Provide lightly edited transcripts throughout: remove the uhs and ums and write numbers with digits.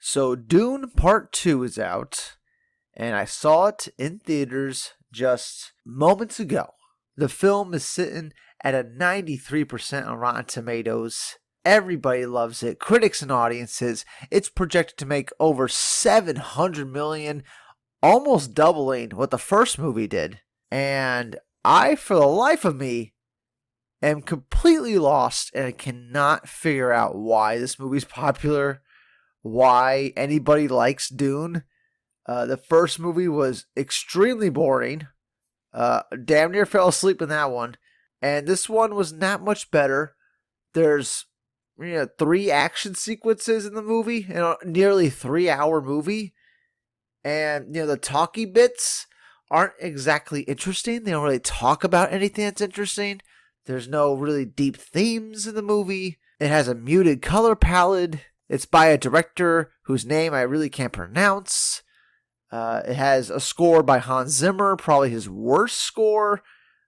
So Dune Part 2 is out, and I saw it in theaters just moments ago. The film is sitting at a 93% on Rotten Tomatoes. Everybody loves it. Critics and audiences. It's projected to make over $700 million, almost doubling what the first movie did. And I, for the life of me, am completely lost and I cannot figure out why this movie's popular, why anybody likes Dune. The first movie was extremely boring. Damn near fell asleep in that one. And this one was not much better. There's 3 action sequences in the movie, in a nearly 3-hour movie. And, the talky bits aren't exactly interesting. They don't really talk about anything that's interesting. There's no really deep themes in the movie. It has a muted color palette. It's by a director whose name I really can't pronounce. It has a score by Hans Zimmer, probably his worst score,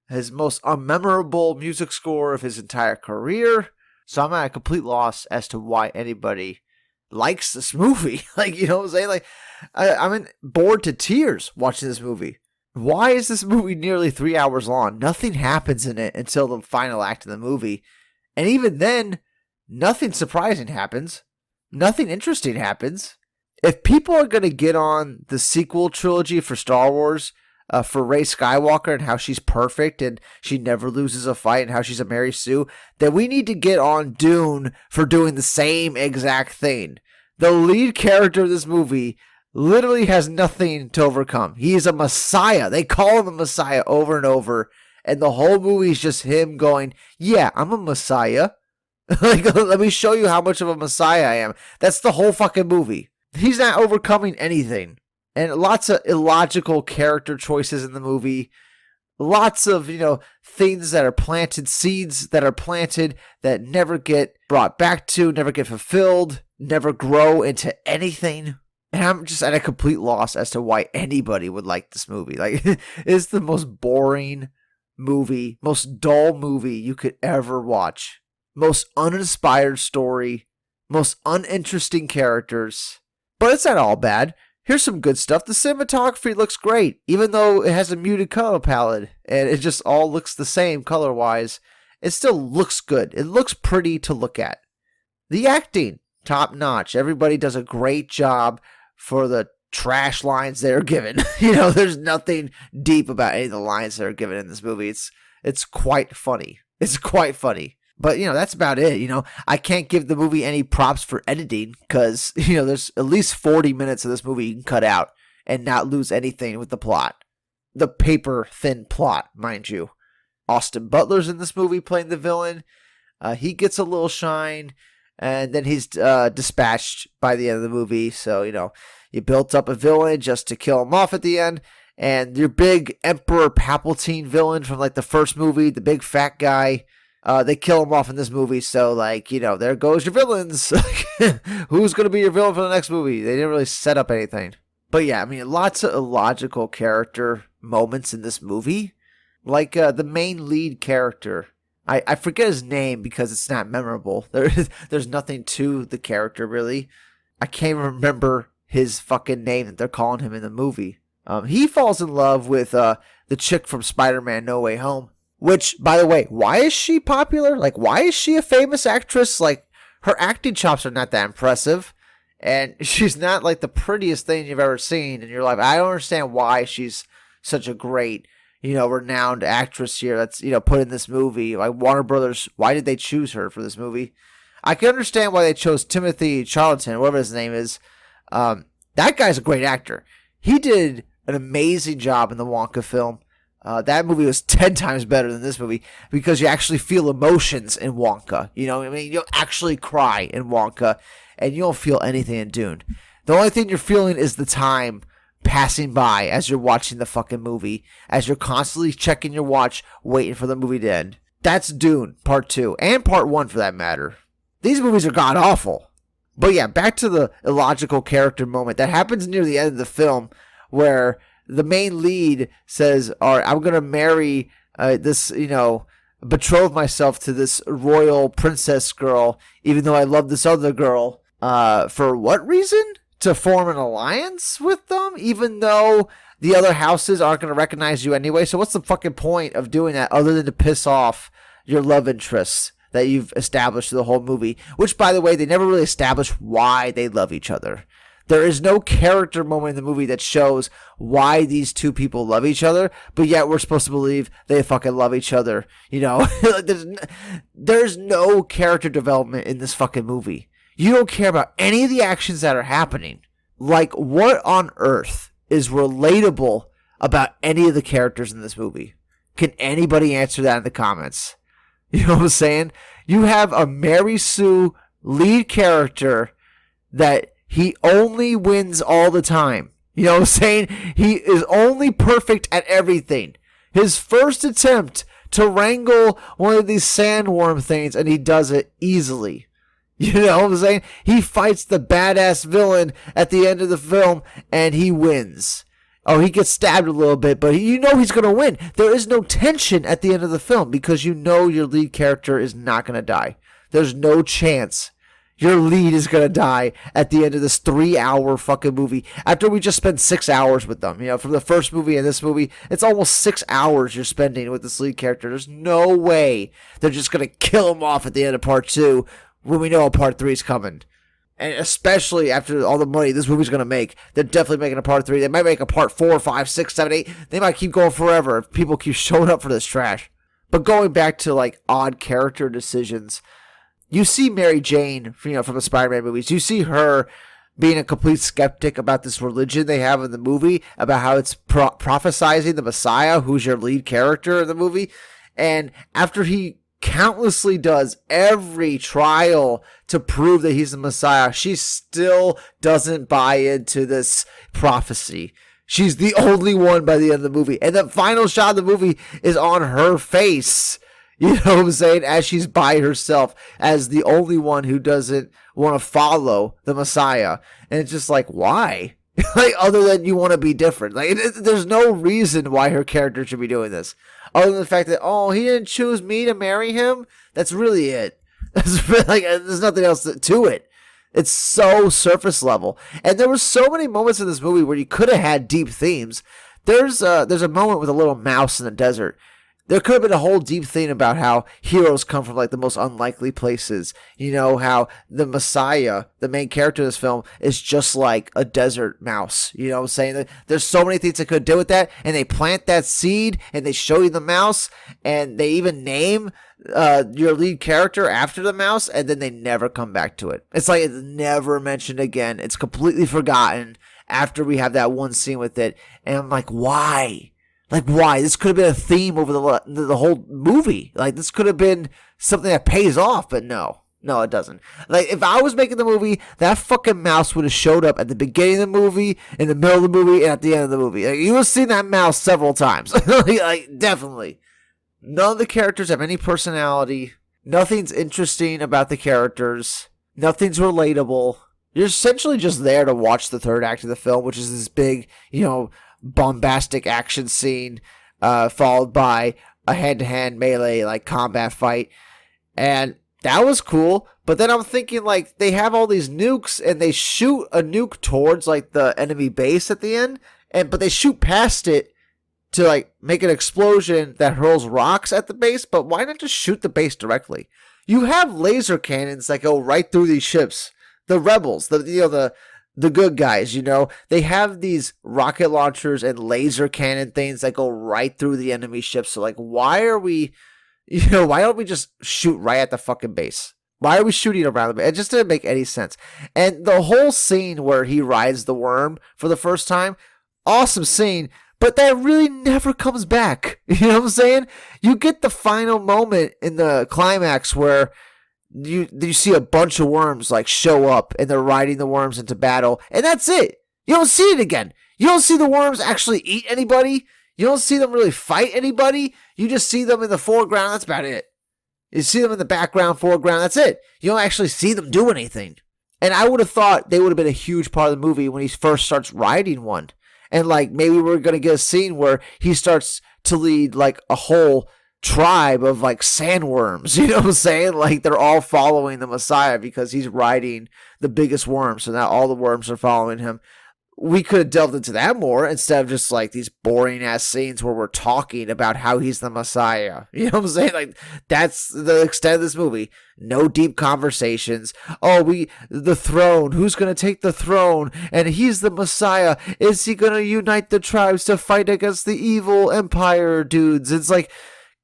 his most unmemorable music score of his entire career. So I'm at a complete loss as to why anybody likes this movie. What I'm saying? I'm bored to tears watching this movie. Why is this movie nearly 3 hours long? Nothing happens in it until the final act of the movie. And even then, nothing surprising happens. Nothing interesting happens. If people are going to get on the sequel trilogy for Star Wars, for Rey Skywalker and how she's perfect and she never loses a fight and how she's a Mary Sue, then we need to get on Dune for doing the same exact thing. The lead character of this movie literally has nothing to overcome. He is a messiah. They call him a messiah over and over. And the whole movie is just him going, yeah, I'm a messiah. Let me show you how much of a messiah I am. That's the whole fucking movie. He's not overcoming anything. And lots of illogical character choices in the movie. Lots of, things that are planted, seeds that are planted that never get brought back to, never get fulfilled, never grow into anything. And I'm just at a complete loss as to why anybody would like this movie. It's the most boring movie, most dull movie you could ever watch. Most uninspired story, most uninteresting characters. But it's not all bad. Here's some good stuff. The cinematography looks great, even though it has a muted color palette and it just all looks the same color-wise. It still looks good. It looks pretty to look at. The acting, top notch. Everybody does a great job for the trash lines they're given. There's nothing deep about any of the lines that are given in this movie. It's quite funny. It's quite funny. But, that's about it. I can't give the movie any props for editing because, there's at least 40 minutes of this movie you can cut out and not lose anything with the plot. The paper-thin plot, mind you. Austin Butler's in this movie playing the villain. He gets a little shine, and then he's dispatched by the end of the movie. So, you built up a villain just to kill him off at the end. And your big Emperor Palpatine villain from, the first movie, the big fat guy, they kill him off in this movie, so, there goes your villains. Who's going to be your villain for the next movie? They didn't really set up anything. But yeah, lots of illogical character moments in this movie. The main lead character. I forget his name because it's not memorable. There's nothing to the character, really. I can't remember his fucking name that they're calling him in the movie. He falls in love with the chick from Spider-Man No Way Home. Which, by the way, why is she popular? Why is she a famous actress? Her acting chops are not that impressive. And she's not, the prettiest thing you've ever seen in your life. I don't understand why she's such a great, renowned actress here that's, put in this movie. Warner Brothers, why did they choose her for this movie? I can understand why they chose Timothy Charlton, whatever his name is. That guy's a great actor. He did an amazing job in the Wonka film. That movie was 10 times better than this movie because you actually feel emotions in Wonka. You'll actually cry in Wonka and you don't feel anything in Dune. The only thing you're feeling is the time passing by as you're watching the fucking movie, as you're constantly checking your watch, waiting for the movie to end. That's Dune, part 2, and part 1 for that matter. These movies are god-awful. But yeah, back to the illogical character moment that happens near the end of the film where the main lead says, all right, I'm going to marry this, betroth myself to this royal princess girl, even though I love this other girl. For what reason? to form an alliance with them, even though the other houses aren't going to recognize you anyway. So what's the fucking point of doing that other than to piss off your love interests that you've established through the whole movie? Which, by the way, they never really established why they love each other. There is no character moment in the movie that shows why these two people love each other, but yet we're supposed to believe they fucking love each other. You know, there's no character development in this fucking movie. You don't care about any of the actions that are happening. Like, what on earth is relatable about any of the characters in this movie? Can anybody answer that in the comments? You know what I'm saying? You have a Mary Sue lead character that he only wins all the time. You know what I'm saying? He is only perfect at everything. His first attempt to wrangle one of these sandworm things, and he does it easily. You know what I'm saying? He fights the badass villain at the end of the film, and he wins. Oh, he gets stabbed a little bit, but you know he's going to win. There is no tension at the end of the film because you know your lead character is not going to die. There's no chance your lead is going to die at the end of this 3-hour fucking movie after we just spent 6 hours with them. You know, from the first movie and this movie, it's almost 6 hours you're spending with this lead character. There's no way they're just going to kill him off at the end of part 2 when we know part 3 is coming. And especially after all the money this movie's going to make, they're definitely making a part 3. They might make a part 4, 5, 6, 7, 8. They might keep going forever if people keep showing up for this trash. But going back to, like, odd character decisions, you see Mary Jane, you know, from the Spider-Man movies. You see her being a complete skeptic about this religion they have in the movie, about how it's prophesizing the Messiah, who's your lead character in the movie. And after he countlessly does every trial to prove that he's the Messiah, she still doesn't buy into this prophecy. She's the only one by the end of the movie. And the final shot of the movie is on her face. You know what I'm saying? As she's by herself, as the only one who doesn't want to follow the Messiah. And it's just like, why? Like, other than you want to be different. Like, there's no reason why her character should be doing this. Other than the fact that, oh, he didn't choose me to marry him. That's really it. That's really, like, there's nothing else to it. It's so surface level. And there were so many moments in this movie where you could have had deep themes. There's a moment with a little mouse in the desert. There could have been a whole deep thing about how heroes come from, like, the most unlikely places. You know, how the Messiah, the main character of this film, is just like a desert mouse. You know what I'm saying? There's so many things they could do with that, and they plant that seed, and they show you the mouse, and they even name your lead character after the mouse, and then they never come back to it. It's like it's never mentioned again. It's completely forgotten after we have that one scene with it, and I'm like, why? Like, why? This could have been a theme over the whole movie. Like, this could have been something that pays off, but no. No, it doesn't. Like, if I was making the movie, that fucking mouse would have showed up at the beginning of the movie, in the middle of the movie, and at the end of the movie. Like, you would have seen that mouse several times. Like, definitely. None of the characters have any personality. Nothing's interesting about the characters. Nothing's relatable. You're essentially just there to watch the third act of the film, which is this big, you know, bombastic action scene followed by a hand-to-hand melee like combat fight, and that was cool. But then I'm thinking, like, they have all these nukes and they shoot a nuke towards like the enemy base at the end, but they shoot past it to like make an explosion that hurls rocks at the base. But why not just shoot the base directly? You have laser cannons that go right through these ships. The rebels, the good guys, you know, they have these rocket launchers and laser cannon things that go right through the enemy ships. So, like, why don't we just shoot right at the fucking base? Why are we shooting around them? It just didn't make any sense. And the whole scene where he rides the worm for the first time, awesome scene, but that really never comes back. You know what I'm saying? You get the final moment in the climax where you see a bunch of worms like show up and they're riding the worms into battle, and that's it. You don't see it again. You don't see the worms actually eat anybody. You don't see them really fight anybody. You just see them in the foreground. That's about it. You see them in the background, foreground. That's it. You don't actually see them do anything. And I would have thought they would have been a huge part of the movie when he first starts riding one. And like maybe we're going to get a scene where he starts to lead like a whole tribe of like sandworms. You know what I'm saying? Like they're all following the Messiah because he's riding the biggest worm. So now all the worms are following him. We could have delved into that more instead of just like these boring ass scenes where we're talking about how he's the Messiah. You know what I'm saying? Like that's the extent of this movie. No deep conversations. Oh, the throne. Who's going to take the throne? And he's the Messiah. Is he going to unite the tribes to fight against the evil empire dudes? It's like,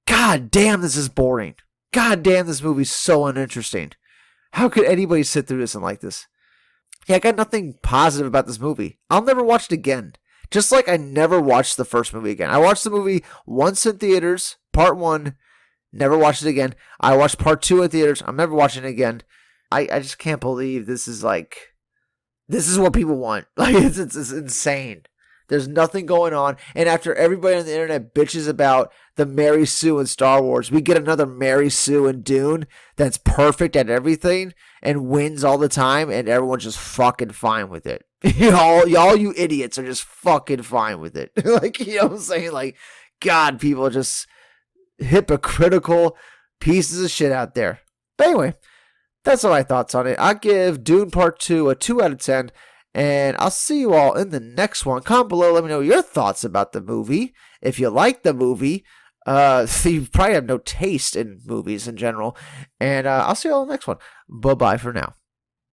God damn, this is boring. God damn, this movie's so uninteresting. How could anybody sit through this and like this? Yeah, I got nothing positive about this movie. I'll never watch it again. Just like I never watched the first movie again. I watched the movie once in theaters, part 1, never watched it again. I watched part 2 in theaters. I'm never watching it again. I just can't believe this is what people want. Like it's insane. There's nothing going on. And after everybody on the internet bitches about the Mary Sue in Star Wars, we get another Mary Sue in Dune that's perfect at everything and wins all the time, and everyone's just fucking fine with it. y'all you idiots are just fucking fine with it. Like, you know what I'm saying? Like, God, people are just hypocritical pieces of shit out there. But anyway, that's all my thoughts on it. I give Dune Part 2 a 2 out of 10. And I'll see you all in the next one. Comment below. Let me know your thoughts about the movie. If you like the movie, you probably have no taste in movies in general. And I'll see you all in the next one. Bye-bye for now.